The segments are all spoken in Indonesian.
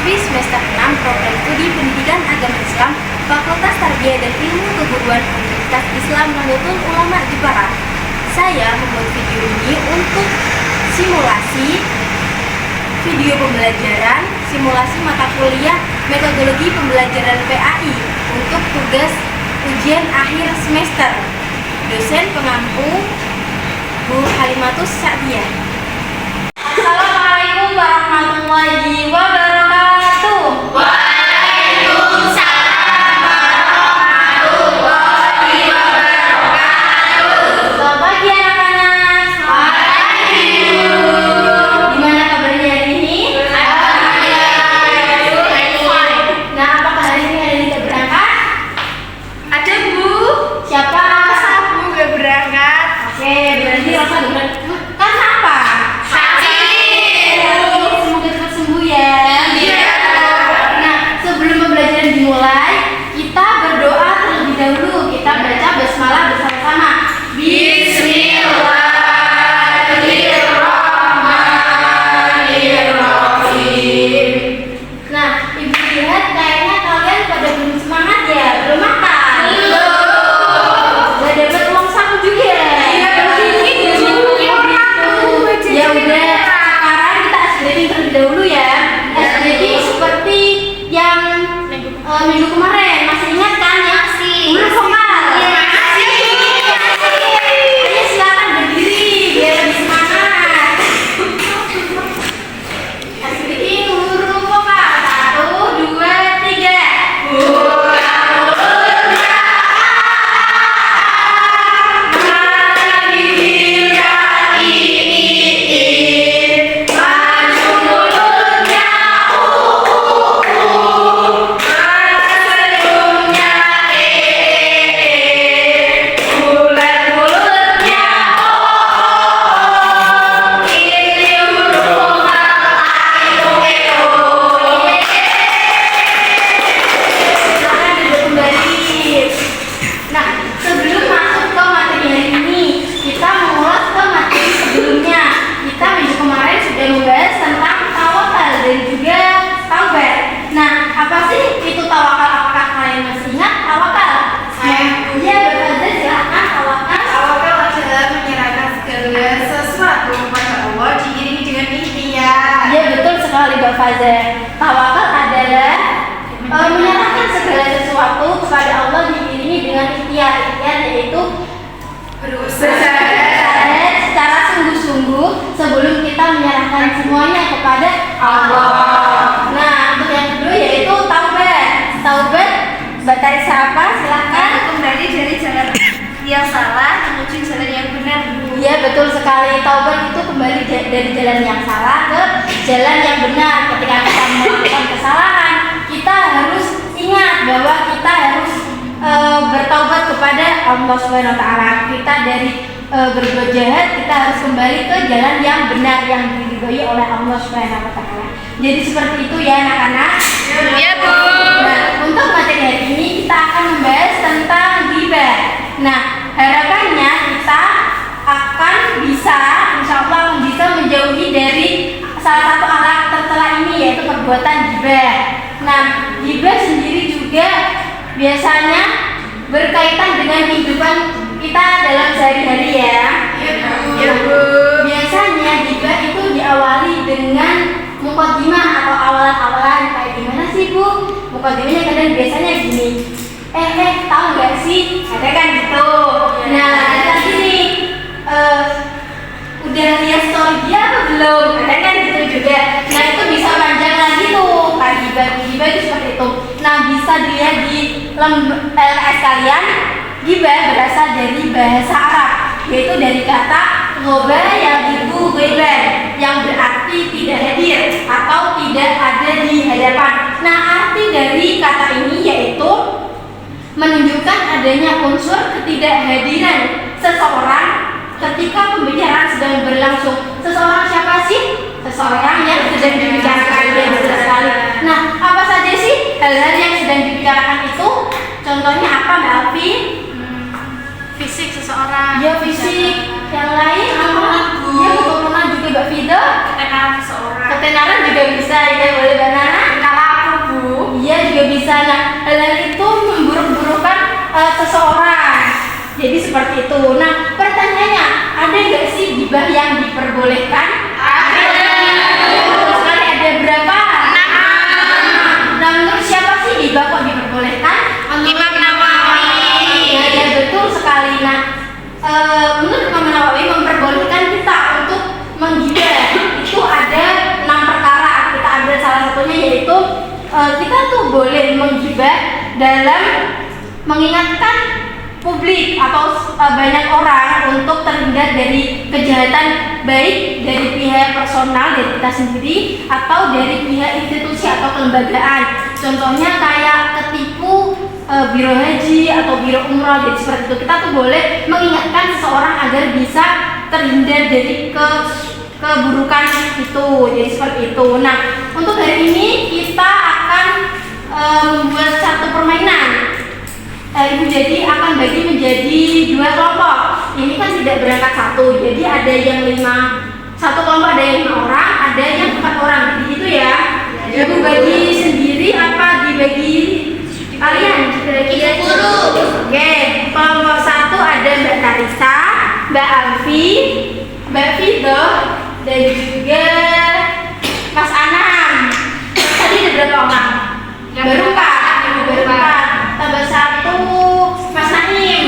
mahasiswi semester 6 Program Studi Pendidikan Agama Islam Fakultas Tarbiyah dan Ilmu Keguruan Universitas Islam Nahdlatul Ulama Jepara. Saya membuat video ini untuk simulasi video pembelajaran, simulasi mata kuliah metodologi pembelajaran PAI untuk tugas ujian akhir semester. Dosen pengampu Bu Halimatus Sa'diyah. Assalamualaikum warahmatullahi wabarakatuh. Waalaikumsalam warahmatullahi wabarakatuh. Selamat pagi anak-anak. Pagi. Gimana kabarnya hari ini? Nah, apakah hari ini ada yang berangkat? Ada Bu. Siapa? Bu gak berangkat. Oke, berarti Rafa berangkat. Kan apa? Sakit. Semoga cepat sembuh ya. Iya. Nah, sebelum pembelajaran dimulai, kita berdoa terlebih dahulu. Kita baca basmalah bersama-sama. Bismillahirrahmanirrahim. Nah, Ibu lihat kayaknya kalian pada belum semangat ya, belum makan. Gak dapat uang saku juga. Iya, Ya udah, sekarang kita SBD terlebih dahulu ya. SBD seperti yang minggu kemarin, masih ingat kan yang huruf vokal? Ayo silakan berdiri biar lebih semangat. SBD huruf vokal 1, 2, 3. Silakan duduk kembali. Nah, sebelum masuk ke materi hari ini, kita mengulas ke materi sebelumnya. Kita minggu kemarin sudah membahas tentang tawakal dan juga taubat. Nah, apa sih itu tawakal? Apakah kalian masih ingat tawakal? Iya, Bapak silakan tawakal. Tawakal adalah menyerahkan segala sesuatu kepada Allah diiringi dengan ikhtiar. Iya, betul sekali Mbak Faza. Tawakal adalah menyerahkan segala sesuatu kepada Allah diiringi dengan ikhtiar. Ikhtiar yaitu Berusaha. secara sungguh-sungguh sebelum kita menyerahkan semuanya kepada Allah. Nah, untuk yang kedua yaitu taubat. Taubat, Mbak Tarisa apa? Silahkan. Kembali dari jalan yang salah menuju jalan yang benar. Iya, betul sekali. Taubat itu kembali dari jalan yang salah ke jalan yang benar. Ketika kita melakukan kesalahan, kita harus ingat bahwa kita harus bertaubat kepada Allah Subhanahu wa taala. Kita dari berbuat jahat, kita harus kembali ke jalan yang benar yang diridhoi oleh Allah Subhanahu wa taala. Jadi seperti itu ya anak-anak. Iya, Bu. Nah, untuk materi hari ini kita akan membahas tentang ghibah. Nah, harapannya kita akan bisa, insya Allah bisa menjauhi dari salah satu akhlak tercela ini yaitu perbuatan ghibah. Nah, ghibah sendiri juga biasanya berkaitan dengan kehidupan kita dalam sehari-hari ya. Iya, Bu. Biasanya ghibah itu diawali dengan muqaddimah atau awalan-awalan kayak gimana sih Bu? Muqaddimahnya kadang biasanya gini. Tahu nggak sih? Ada kan gitu. Nah, tadi nih udah lihat story dia apa belum? Ada kan gitu juga. Nah, itu bisa panjang lagi tuh. Kayak ghibah itu seperti itu. Nah, bisa dilihat di LKS kalian. Ghibah berasal dari bahasa Arab, yaitu dari kata ghoba yang ibu ghibah, yang berarti tidak hadir atau tidak ada di hadapan. Nah, arti dari kata ini yaitu menunjukkan adanya unsur ketidakhadiran seseorang ketika pembicaraan sedang berlangsung. Seseorang siapa sih? Seseorang yang sedang dibicarakan. Ya, betul sekali. Nah, apa saja sih hal-hal yang sedang dibicarakan itu? Contohnya apa, Mbak Alfi? Fisik seseorang. Ya, fisik. Yang lain apa? Ya, keturunan juga Mbak Fido. Ketenaran seseorang. Ketenaran juga bisa, ya boleh Mbak Nana. bisa. Nah, hal-hal itu memburuk-burukkan seseorang. Jadi seperti itu. Nah, pertanyaannya, ada nggak sih gibah yang diperbolehkan? Ada. Sekali ada berapa? Nah, menurut siapa sih gibah kok diperbolehkan? Imam Nawawi. Ya betul sekali. Nah, menurut Imam Nawawi memperbolehkan kita untuk menggibah itu ada 6 perkara. Kita ambil salah satunya yaitu kita tuh boleh menggibah dalam mengingatkan publik atau banyak orang untuk terhindar dari kejahatan, baik dari pihak personal dari kita sendiri atau dari pihak institusi atau kelembagaan. Contohnya kayak ketipu biro haji atau biro umroh. Jadi seperti itu, kita tuh boleh mengingatkan seseorang agar bisa terhindar dari keburukan itu. Jadi seperti itu. Nah, untuk hari ini kita akan membuat satu permainan. Ibu jadi akan bagi menjadi 2 kelompok. Ini kan tidak berangkat satu, jadi ada yang 5, satu kelompok ada yang 5 orang, ada yang 4 orang. Jadi itu ya. Ibu bagi sendiri apa dibagi kalian? Kira-kira 10. Oke, kelompok 1 ada Mbak Karisa, Mbak Alfi, Mbak Vito, dan juga Mas Anam. Tadi ada berapa orang? Baru 4. Tambah 1 Mas Naim.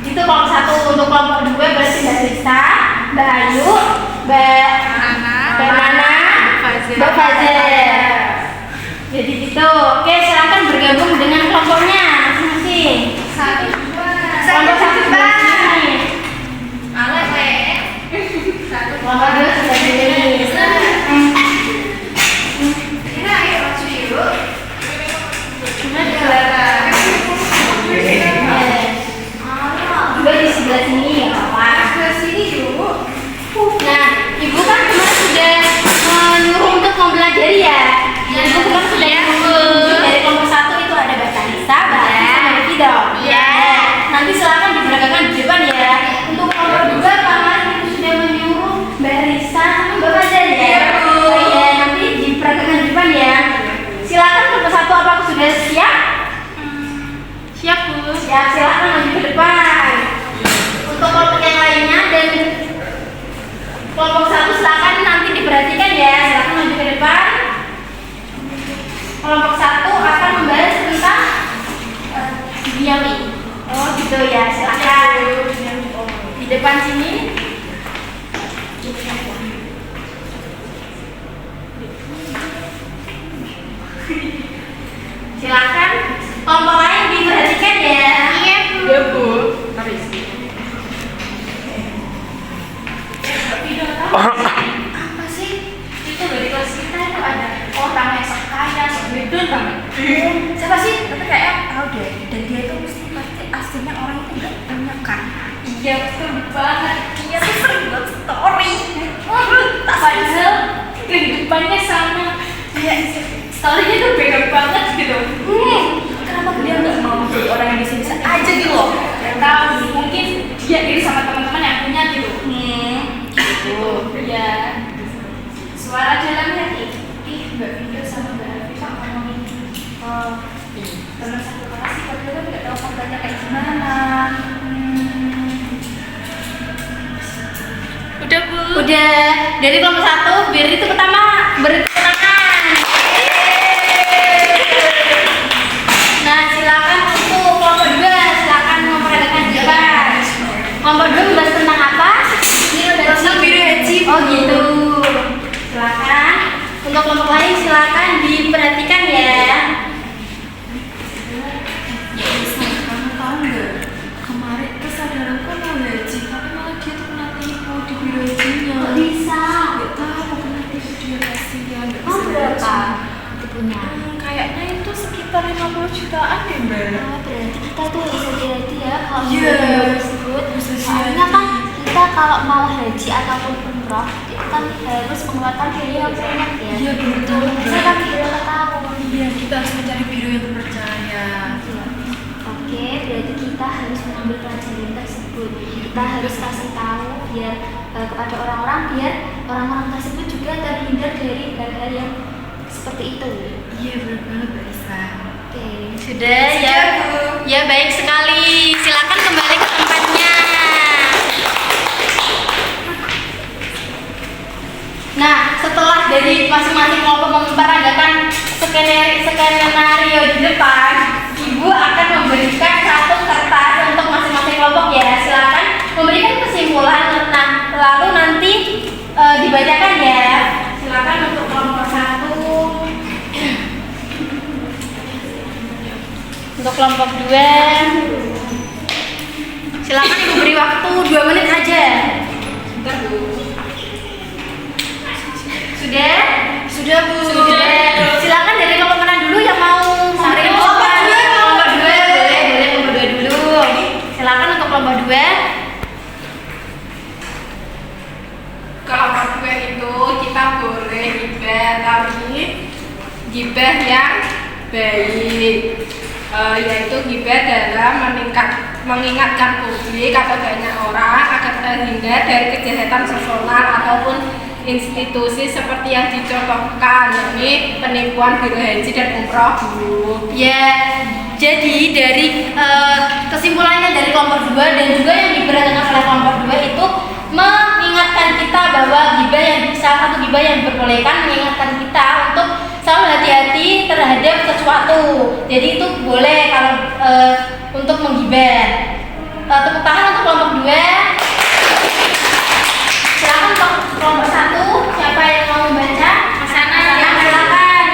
Itu kelompok 1. Untuk kelompok 2 berarti Mbak Risa, Mbak Ayu, Mbak Nana, Mbak Fajar. Jadi gitu. Oke, silakan bergabung dengan kelompoknya masing-masing. Kelompok 1 sini. Kelompok 2 sudah sini. Juga di sebelah sini ya Pak. Ke sini dulu. Nah, Ibu kan kemarin sudah menyuruh untuk mempelajari ya. Ibu kemarin sudah menyuruh dari kelompok 1 itu ada Mbak Kanisa, Mbak Alisa, Mbak Fido. Nanti silakan diperagakan di depan ya. Untuk kelompok 2 kemarin Ibu sudah menyuruh Mbak Risa sama Mbak Fajar ya. Iya, nanti diperagakan di depan ya. Silakan kelompok 1 apakah sudah siap? Siap, Bu. Siap, silakan maju ke depan. Untuk kelompok yang lainnya dan kelompok 1 silakan nanti diperhatikan ya. Silakan maju ke depan. Kelompok 1 akan membahas tentang duniawi. Oh gitu ya, silakan di depan sini. Silakan kelompok lain diperhatikan ya. Iya, Bu. Ya Bu. Apa sih? Itu dari kelas kita itu ada orang yang sekaya, sebedon banget. Siapa sih? Tapi kayak tahu deh, dan dia itu mesti pasti aslinya orang itu nggak punya kan. Iya betul banget. Dia tuh sering buat story. Padahal kehidupannya sama. Ya, story-nya tuh beda banget gitu. Kenapa dia nggak mau jadi orang yang bisa aja gitu loh? Gak tahu, mungkin dia iri sama teman-teman yang punya gitu. Gitu. Ya. Suara dalam hati. Mbak Vito sama Mbak Alfi ngomongin teman satu kelas sih, padahal kan nggak tahu kabarnya kayak gimana. Udah, Bu. Udah, dari kelompok 1 biar itu pertama bertepuk tangan. Nah, silakan untuk kelompok 2 silakan memperagakan di depan. Kelompok 2 membahas tentang apa? Tentang biro haji. Oh gitu. Silakan. Untuk kelompok lain silakan diperhatikan ya. Kamu tahu nggak? Kemarin kesadaranku mau haji, tapi malah dia tuh kena tipu di biro hajinya. Kok bisa? Nggak tahu kena tipu dia kasihan. Nggak Oh, bisa berapa? haji. Tipunya. Kayaknya itu sekitar 50 jutaan deh Mbak. Oh, berarti kita tuh harus hati-hati ya kalau Iya. biro tersebut. Bisa Soalnya kan kita kalau mau haji ataupun umroh itu kan harus mengeluarkan biaya yang banyak ya. Iya, betul. Saya kan tidak tahu. Iya, kita harus mencari biro yang terpercaya. Iya. Oke, berarti kita harus mengambil pelajaran tersebut. Kita harus kasih tahu biar kepada orang-orang biar orang-orang tersebut juga terhindar dari hal-hal yang Seperti itu. Iya benar banget Mbak Isa. Oke, sudah ya. Sudah, Bu. Ya baik sekali. Silakan kembali ke tempatnya. Nah, setelah dari masing-masing kelompok memperagakan skenario di depan, Ibu akan memberikan satu kertas untuk masing-masing kelompok ya. Silakan memberikan kesimpulan. Nah, lalu nanti dibacakan ya. Silakan untuk kelompok 1. Untuk kelompok 2, silakan Ibu beri waktu 2 menit aja. Bentar, Bu. Sudah? Sudah, Bu. Sudah. Silakan dari kelompok mana dulu yang mau memberi Kelompok kelompok dua. Kelompok 2 boleh kelompok 2 dulu. Silakan untuk kelompok 2. Kelompok 2 itu kita boleh gibah, tapi gibah yang baik. Yaitu gibah dalam mengingatkan publik atau banyak orang agar terhindar dari kejahatan personal ataupun institusi seperti yang dicontohkan, yakni penipuan biro haji dan umroh, Bu. Ya, jadi dari kesimpulannya dari kelompok 2 dan juga yang diperagakan oleh kelompok 2 itu mengingatkan kita bahwa gibah yang salah satu gibah yang diperbolehkan mengingatkan kita untuk selalu hati-hati terhadap sesuatu. Jadi itu boleh kalau untuk menggibah. Tepuk tangan untuk kelompok 2. Silakan untuk kelompok 1. Siapa yang mau membaca? Mas Ana, silakan.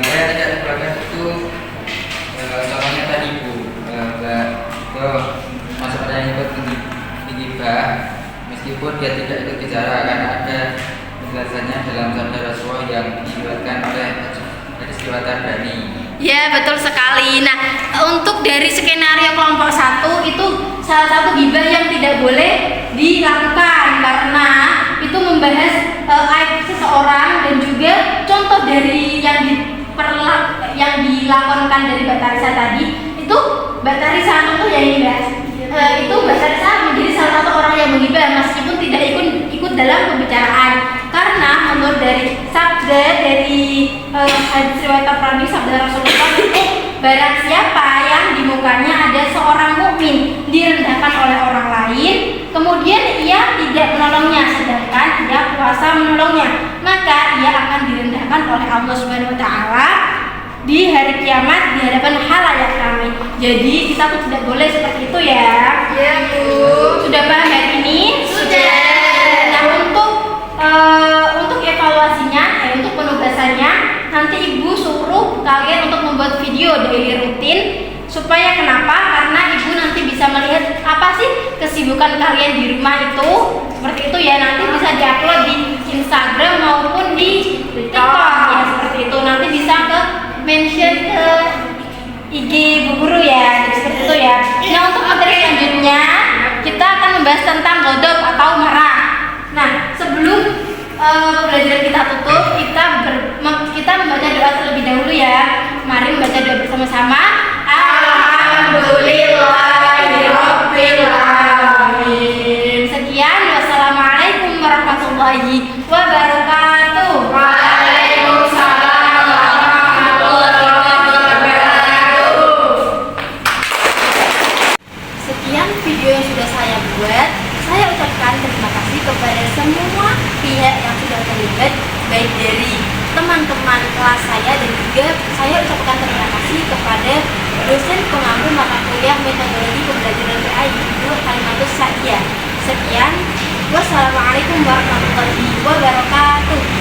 Saya tidak diperlukan itu contohnya tadi Bu, masuk ada yang ikut digibah meskipun dia tidak ikut bicara karena ada penjelasannya dalam sabda Rasulullah yang diriwayatkan oleh hadis riwayat Tabrani. Ya, betul sekali. Nah, untuk dari skenario kelompok 1 itu salah satu gibah yang tidak boleh dilakukan karena itu membahas aib seseorang dan juga contoh dari yang dilakonkan dari Mbak Tarisa tadi itu Mbak Tarisa contoh ya ini Mbak. Itu Mbak Tarisa menjadi salah satu orang yang menggibah meskipun tidak ikut dalam pembicaraan karena menurut dari sabda dari hadis riwayat Tabrani sabda Rasulullah itu barang siapa yang di mukanya ada seorang mukmin direndahkan oleh orang lain kemudian ia tidak menolongnya sedangkan ia kuasa menolongnya maka ia akan direndahkan oleh Allah Subhanahu wa taala di hari kiamat di hadapan khalayak ramai. Jadi kita tuh tidak boleh seperti itu ya. Iya, Bu. Sudah paham hari ini? Sudah. Nah, untuk evaluasinya, untuk penugasannya, nanti Ibu suruh kalian untuk membuat video daily rutin supaya kenapa? Karena Ibu nanti bisa melihat apa sih kesibukan kalian di rumah itu. Seperti itu ya, nanti bisa diupload di Instagram maupun di TikTok ya, seperti itu. Nanti bisa ke mention ke IG Bu Guru ya, jadi seperti itu ya. Nah, untuk materi selanjutnya kita akan membahas tentang godop atau marah. Nah, sebelum pembelajaran kita tutup, kita membaca doa terlebih dahulu ya. Mari membaca doa bersama-sama. Alhamdulillahirabbil alamin. Sekian, wassalamualaikum warahmatullahi wabarakatuh. Waalaikumsalam warahmatullahi wabarakatuh. Sekian video yang sudah saya buat. Saya ucapkan terima kasih kepada semua pihak yang sudah terlibat, baik dari teman-teman kelas saya dan juga saya ucapkan terima kasih kepada dosen pengampu mata kuliah metodologi pembelajaran PAI Ibu Kalimatus Sa'diyah. Sekian, wassalamualaikum warahmatullahi wabarakatuh.